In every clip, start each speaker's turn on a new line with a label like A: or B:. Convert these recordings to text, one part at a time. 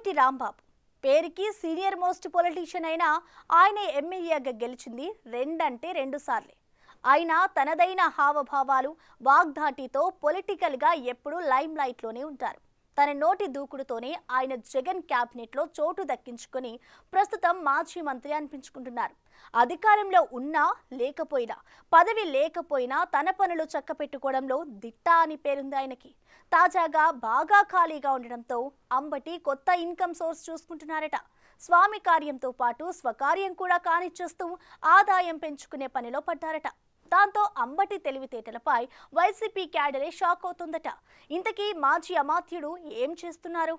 A: అంబటి రాంబాబు పేరుకి senior most politician అయినా ఆయన ఎమ్మెల్యేగా గెలిచింది రెండు సార్లే. ఆయన తనదైన హావభావాలు వాగ్దాటితో పొలిటికల్గా ఎప్పుడూ లైమ్ లైట్లోనే ఉంటారు. తన నోటి దూకుడుతోనే ఆయన జగన్ క్యాబినెట్లో చోటు దక్కించుకొని ప్రస్తుతం మాజీ మంత్రి అనిపించుకుంటున్నారు. అధికారంలో ఉన్నా లేకపోయినా, పదవి లేకపోయినా తన పనులు చక్కపెట్టుకోవడంలో దిట్ట అని పేరుంది ఆయనకి. తాజాగా బాగా ఖాళీగా ఉండడంతో అంబటి కొత్త ఇన్కమ్ సోర్స్ చూసుకుంటున్నారట. స్వామి కార్యంతో పాటు స్వకార్యం కూడా కానిచ్చేస్తూ ఆదాయం పెంచుకునే పనిలో పడ్డారట. దాంతో అంబటి తెలివితేటలపై వైసీపీ క్యాడరే షాక్ అవుతుందట. ఇంతకీ మాజీ అమాత్యుడు ఏం చేస్తున్నారు?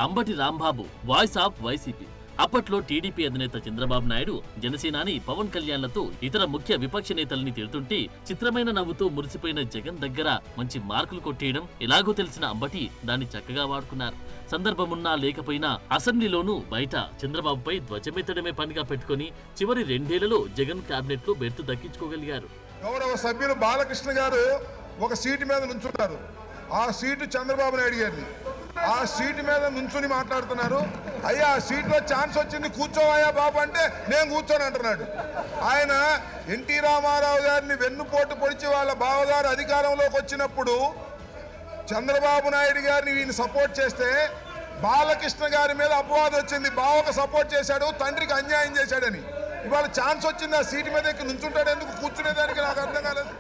B: Ambati Rambabu voice of YCP. అప్పట్లో టీడీపీ అధినేత చంద్రబాబు నాయుడు, జనసేనాని పవన్ కళ్యాణ్లతో ఇతర ముఖ్య విపక్ష నేతల్ని తిడుతుంటే చిత్రమైన నవ్వుతో మురిసిపోయిన జగన్ దగ్గర మంచి మార్కులు కొట్టేయడం ఎలాగో తెలిసిన అంబటి దాన్ని చక్కగా వాడుకున్నారు. సందర్భమున్నా లేకపోయినా అసెంబ్లీలోనూ బయట చంద్రబాబుపై ధ్వజమెత్తడమే పనిగా పెట్టుకుని చివరి 2 ఏళ్లలో జగన్ క్యాబినెట్ లో బెర్తు దక్కించుకోగలిగారు.
C: గౌరవ సభ్యులు బాలకృష్ణ గారు ఒక సీటు మీద నుంచుంటారు. ఆ సీటు చంద్రబాబు నాయుడు గారిది. ఆ సీటు మీద నుంచుని మాట్లాడుతున్నారు. అయ్యా ఆ సీట్లో ఛాన్స్ వచ్చింది, కూర్చోవయ్యా బాబు అంటే నేను కూర్చొని అంటున్నాడు. ఆయన ఎన్టీ రామారావు గారిని వెన్నుపోటు పొడిచి వాళ్ళ బావగారు అధికారంలోకి వచ్చినప్పుడు చంద్రబాబు నాయుడు గారిని ఈయన సపోర్ట్ చేస్తే బాలకృష్ణ గారి మీద అపవాదం వచ్చింది. బావకు సపోర్ట్ చేశాడు, తండ్రికి అన్యాయం చేశాడని. ఇవాళ ఛాన్స్ వచ్చింది, ఆ సీటు మీద నుంచుంటాడు, ఎందుకు కూర్చునేదానికి నాకు అర్థం కాలేదు.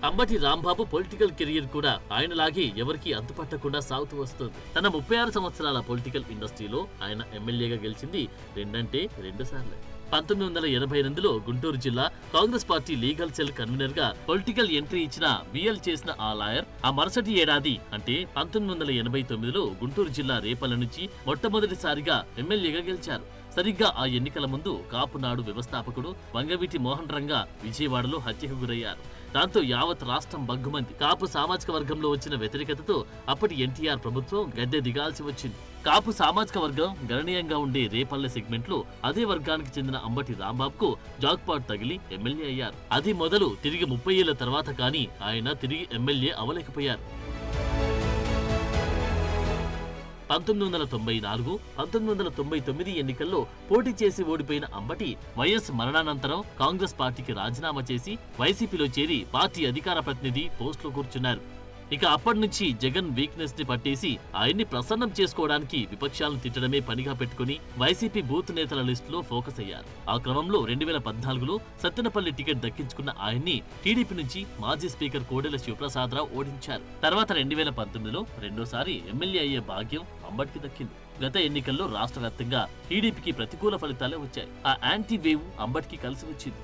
B: అంబటి రాంబాబు పొలిటికల్ కెరియర్ కూడా ఆయనలాగే ఎవరికి అంతుపట్టకుండా సాగుతూ వస్తుంది. తన 36 సంవత్సరాల పొలిటికల్ ఇండస్ట్రీలో ఆయన ఎమ్మెల్యేగా గెలిచింది 2 సార్లు. 1982లో గుంటూరు జిల్లా Congress party legal cell convener గా పొలిటికల్ ఎంట్రీ ఇచ్చిన బిఎల్ చేసిన ఆ లాయర్ ఆ మరుసటి ఏడాది అంటే 1989లో గుంటూరు జిల్లా రేపల్ల నుంచి మొట్టమొదటిసారిగా ఎమ్మెల్యేగా గెలిచారు. సరిగ్గా ఆ ఎన్నికల ముందు కాపునాడు వ్యవస్థాపకుడు వంగవీటి మోహన్ రంగా విజయవాడలో హత్యకు గురయ్యారు. దాంతో యావత్ రాష్ట్రం బగ్గుమంది. కాపు సామాజిక వర్గంలో వచ్చిన వ్యతిరేకతతో అప్పటి ఎన్టీఆర్ ప్రభుత్వం గద్దె దిగాల్సి వచ్చింది. కాపు సామాజిక వర్గం గణనీయంగా ఉండే రేపల్లె సెగ్మెంట్ లో అదే వర్గానికి చెందిన అంబటి రాంబాబుకు జాక్పాట్ తగిలి ఎమ్మెల్యే అయ్యారు. అది మొదలు తిరిగి 30 ఏళ్ల తర్వాత కానీ ఆయన తిరిగి ఎమ్మెల్యే అవలేకపోయారు. 1994, 1999 ఎన్నికల్లో పోటీ చేసి ఓడిపోయిన అంబటి వైఎస్ మరణానంతరం కాంగ్రెస్ పార్టీకి రాజీనామా చేసి వైసీపీలో చేరి పార్టీ అధికార ప్రతినిధి పోస్టులో కూర్చున్నారు. ఇక అప్పటి నుంచి జగన్ వీక్నెస్ ని పట్టేసి ఆయన్ని ప్రసన్నం చేసుకోవడానికి విపక్షాలను తిట్టడమే పనిగా పెట్టుకుని వైసీపీ బూత్ నేతల లిస్టులో ఫోకస్ అయ్యారు. ఆ క్రమంలో 2014లో సత్తెనపల్లి టికెట్ దక్కించుకున్న ఆయన్ని టీడీపీ నుంచి మాజీ స్పీకర్ కోడెల శివప్రసాదరావు ఓడించారు. తర్వాత 2019లో రెండోసారి ఎమ్మెల్యే అయ్యే భాగ్యం అంబటికి దక్కింది. గత ఎన్నికల్లో రాష్ట్ర వ్యాప్తంగా టీడీపీకి ప్రతికూల ఫలితాలే వచ్చాయి. ఆ యాంటీ వేవ్ అంబటికి కలిసి వచ్చింది.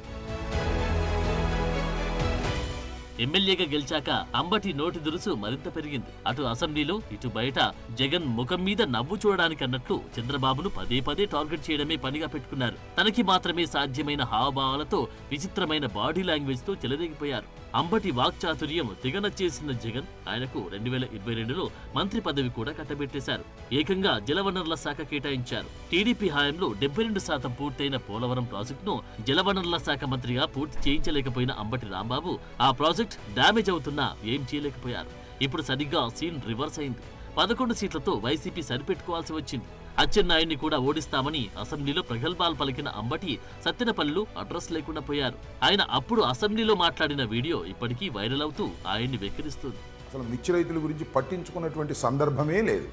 B: ఎమ్మెల్యేగా గెలిచాక అంబటి నోటి దురుసు మరింత పెరిగింది. అటు అసెంబ్లీలో ఇటు బయట జగన్ ముఖం మీద నవ్వు చూడడానికి అన్నట్లు చంద్రబాబును పదే టార్గెట్ చేయడమే పనిగా పెట్టుకున్నారు. తనకి మాత్రమే సాధ్యమైన హావభావాలతో విచిత్రమైన బాడీ లాంగ్వేజ్ తో చెలరేగిపోయారు. అంబటి వాక్చాతుర్యం తిగనచ్చేసిన జగన్ ఆయనకు 2022లో మంత్రి పదవి కూడా కట్టబెట్టేశారు. ఏకంగా జలవనరుల శాఖ కేటాయించారు. టీడీపీ హయాంలో 72% పూర్తయిన పోలవరం ప్రాజెక్టును జలవనరుల శాఖ మంత్రిగా పూర్తి చేయించలేకపోయిన అంబటి రాంబాబు ఆ ప్రాజెక్ట్ డ్యామేజ్ అవుతున్నా ఏం చేయలేకపోయారు. ఇప్పుడు సరిగ్గా సీన్ రివర్స్ అయింది. 11 సీట్లతో వైసీపీ సరిపెట్టుకోవాల్సి వచ్చింది. అచ్చెన్నాయుడిని కూడా ఓడిస్తామని అసెంబ్లీలో ప్రగల్భాలు పలికిన అంబటి సత్తెనపల్లిలో అడ్రస్ లేకుండా పోయారు. ఆయన అప్పుడు అసెంబ్లీలో మాట్లాడిన వీడియో ఇప్పటికీ వైరల్ అవుతూ ఆయన్ని వెక్కిరిస్తుంది.
D: అసలు మిర్చి రైతుల గురించి పట్టించుకున్నటువంటి సందర్భమే లేదు.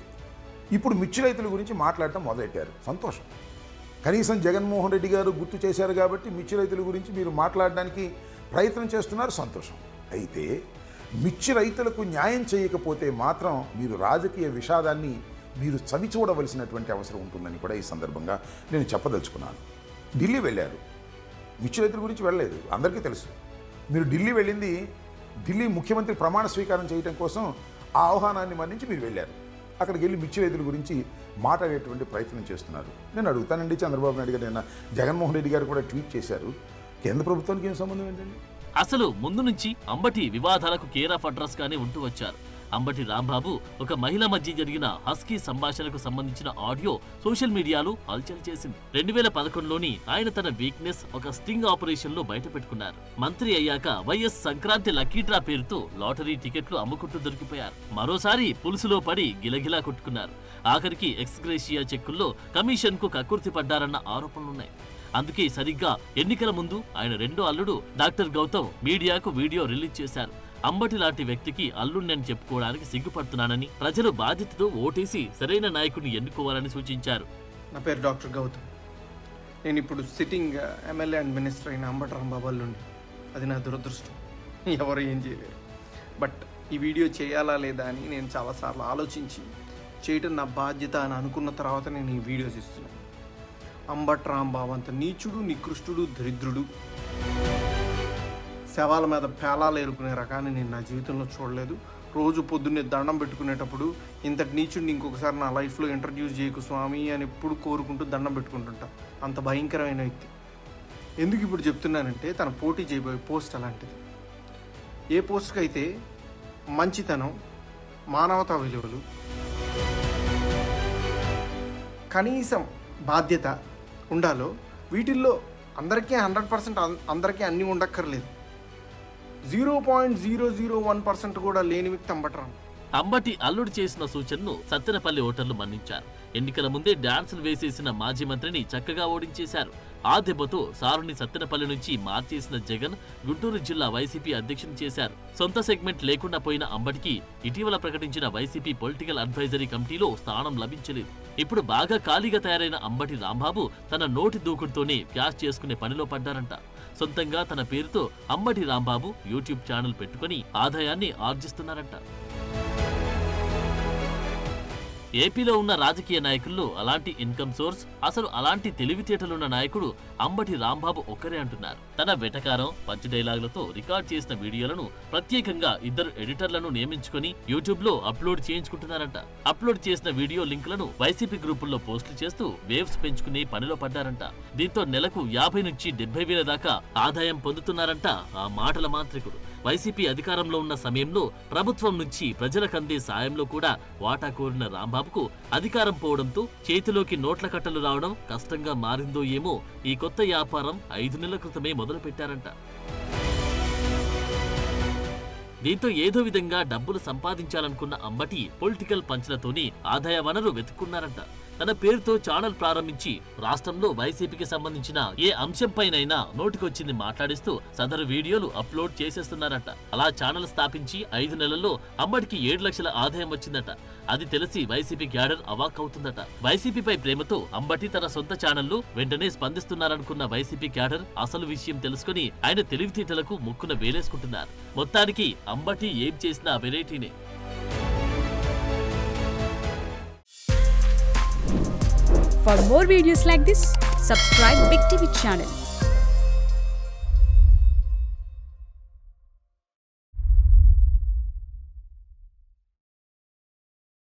D: ఇప్పుడు మిర్చి రైతుల గురించి మాట్లాడటం మొదలెట్టారు. సంతోషం. కనీసం జగన్మోహన్ రెడ్డి గారు గుర్తు చేశారు కాబట్టి మిర్చి రైతుల గురించి మీరు మాట్లాడడానికి ప్రయత్నం చేస్తున్నారు. సంతోషం. అయితే మిర్చి రైతులకు న్యాయం చేయకపోతే మాత్రం మీరు రాజకీయ విషాదాన్ని మీరు చవి చూడవలసినటువంటి అవసరం ఉంటుందని కూడా ఈ సందర్భంగా నేను చెప్పదలుచుకున్నాను. ఢిల్లీ వెళ్ళారు, మిర్చి రైతుల గురించి వెళ్ళలేదు, అందరికీ తెలుసు. మీరు ఢిల్లీ వెళ్ళింది ఢిల్లీ ముఖ్యమంత్రి ప్రమాణ స్వీకారం చేయడం కోసం. ఆ ఆహ్వానాన్ని మన్నించి మీరు వెళ్ళారు. అక్కడికి వెళ్ళి మిర్చి రైతుల గురించి మాట్లాడేటువంటి ప్రయత్నం చేస్తున్నారు. నేను అడుగుతానండి, చంద్రబాబు నాయుడు గారు నిన్న జగన్మోహన్ రెడ్డి గారు కూడా ట్వీట్ చేశారు. కేంద్ర ప్రభుత్వానికి ఏం సంబంధం ఏంటండి?
B: అసలు ముందు నుంచి అంబటి వివాదాలకు కేర్ ఆఫ్ అడ్రస్ గానే ఉంటూ వచ్చారు. అంబటి రాంబాబు ఒక మహిళ మధ్య జరిగిన హస్కీ సంభాషణకు సంబంధించిన ఆడియో సోషల్ మీడియాలో హల్చల్ చేసింది. 2011లోని ఆయన తన వీక్నెస్ ఒక స్టింగ్ ఆపరేషన్ లో బయట పెట్టుకున్నారు. మంత్రి అయ్యాక వైఎస్ సంక్రాంతి లక్కీ డ్రా పేరుతో లాటరీ టికెట్లు అమ్ముకుంటూ దొరికిపోయారు. మరోసారి పులుసులో పడి గిలగిలా కొట్టుకున్నారు. ఆఖరికి ఎక్స్గ్రేషియా చెక్కుల్లో కమిషన్ కు కక్కుర్తి పడ్డారన్న ఆరోపణలున్నాయి. అందుకే సరిగ్గా ఎన్నికల ముందు ఆయన రెండో అల్లుడు డాక్టర్ గౌతమ్ మీడియాకు వీడియో రిలీజ్ చేశారు. అంబటి లాంటి వ్యక్తికి అల్లుడిని చెప్పుకోవడానికి సిగ్గుపడుతున్నానని, ప్రజలు బాధ్యతతో ఓటేసి సరైన నాయకుడిని ఎన్నుకోవాలని సూచించారు.
E: నా పేరు డాక్టర్ గౌతమ్. నేను ఇప్పుడు సిట్టింగ్ ఎమ్మెల్యే అండ్ మినిస్టర్ అయిన అంబటి రాంబాబు అల్లుడిని. అది నా దురదృష్టం, ఎవరు ఏం చేయలేరు. బట్ ఈ వీడియో చేయాలా లేదా అని నేను చాలాసార్లు ఆలోచించి చేయటం నా బాధ్యత అని అనుకున్న తర్వాత నేను ఈ వీడియోస్ ఇస్తున్నాను. అంబటి రాంబాబు అంత నీచుడు, నికృష్టుడు, దరిద్రుడు, శవాల మీద పేలాలు ఏరుకునే రకాన్ని నేను నా జీవితంలో చూడలేదు. రోజు పొద్దున్నే దండం పెట్టుకునేటప్పుడు ఇంతటి నీచుడిని ఇంకొకసారి నా లైఫ్లో ఇంట్రడ్యూస్ చేయకు స్వామి అని ఎప్పుడు కోరుకుంటూ దండం పెట్టుకుంటుంటా. అంత భయంకరమైన వ్యక్తి. ఎందుకు ఇప్పుడు చెప్తున్నానంటే తన పోటీ చేయబోయే పోస్ట్ అలాంటిది. ఏ పోస్ట్కి అయితే మంచితనం, మానవతా విలువలు, కనీసం బాధ్యత ఉండాలో వీటిల్లో అందరికీ 100% అందరికీ అన్నీ ఉండక్కర్లేదు. 0.001% కూడా లేని వ్యక్తి అంబటి రాంబాబు.
B: అంబటి అల్లుడు చేసిన సూచనను సత్తెనపల్లి ఓటర్లు మన్నించారు. ఎన్నికల ముందే డాన్సులు వేసేసిన మాజీ మంత్రిని చక్కగా ఓడించేశారు. ఆ దెబ్బతో సారుని సత్తెనపల్లి నుంచి మార్చేసిన జగన్ గుంటూరు జిల్లా వైసీపీ అధ్యక్షుని చేశారు. సొంత సెగ్మెంట్ లేకుండా పోయిన అంబటికి ఇటీవల ప్రకటించిన వైసీపీ పొలిటికల్ అడ్వైజరీ కమిటీలో స్థానం లభించలేదు. ఇప్పుడు బాగా ఖాళీగా తయారైన అంబటి రాంబాబు తన నోటి దూకుడుతోనే ప్యాచ్ చేసుకునే పనిలో పడ్డారంట. సొంతంగా తన పేరుతో అంబటి రాంబాబు యూట్యూబ్ ఛానల్ పెట్టుకుని ఆదాయాన్ని ఆర్జిస్తున్నారంట. ఏపీలో ఉన్న రాజకీయ నాయకుల్లో అలాంటి ఇన్కమ్ సోర్స్, అసలు అలాంటి తెలివితేటలున్న నాయకుడు అంబటి రాంబాబు ఒక్కరే అంటున్నారు. తన వెటకారం, పంచ్ డైలాగులతో రికార్డ్ చేసిన వీడియోలను ప్రత్యేకంగా 2 ఎడిటర్లను నియమించుకుని యూట్యూబ్ లో అప్లోడ్ చేయించుకుంటున్నారంట. అప్లోడ్ చేసిన వీడియో లింకులను వైసీపీ గ్రూపుల్లో పోస్టులు చేస్తూ వేవ్స్ పెంచుకునే పనిలో పడ్డారంట. దీంతో నెలకు 50 నుంచి 70 వేల దాకా ఆదాయం పొందుతున్నారంట ఆ మాటల మాంత్రికుడు. వైసీపీ అధికారంలో ఉన్న సమయంలో ప్రభుత్వం నుంచి ప్రజలకందే సాయంలో కూడా వాటా కోరిన రాంబాబుకు అధికారం పోవడంతో చేతిలోకి నోట్ల కట్టలు రావడం కష్టంగా మారిందో ఏమో ఈ కొత్త వ్యాపారం 5 నెలల క్రితమే మొదలు పెట్టారంట. దీంతో ఏదో విధంగా డబ్బులు సంపాదించాలనుకున్న అంబటి పొలిటికల్ పంచ్లతోని ఆదాయ వనరు వెతుక్కున్నారంట. తన పేరుతో ఛానల్ ప్రారంభించి రాష్ట్రంలో వైసీపీకి సంబంధించిన ఏ అంశంపైనైనా నోటికొచ్చింది మాట్లాడిస్తూ సదరు వీడియోలు అప్లోడ్ చేసేస్తున్నారట. అలా ఛానల్ స్థాపించి 5 నెలల్లో అంబటికి 7 లక్షల ఆదాయం వచ్చిందట. అది తెలిసి వైసీపీ క్యాడర్ అవాక్ అవుతుందట. వైసీపీపై ప్రేమతో అంబటి తన సొంత ఛానల్లో వెంటనే స్పందిస్తున్నారనుకున్న వైసీపీ క్యాడర్ అసలు విషయం తెలుసుకుని ఆయన తెలివితేటలకు ముక్కున వేలేసుకుంటున్నారు. మొత్తానికి అంబటి ఏం చేసినా వెరైటీనే.
F: For more videos like this, subscribe Big TV channel.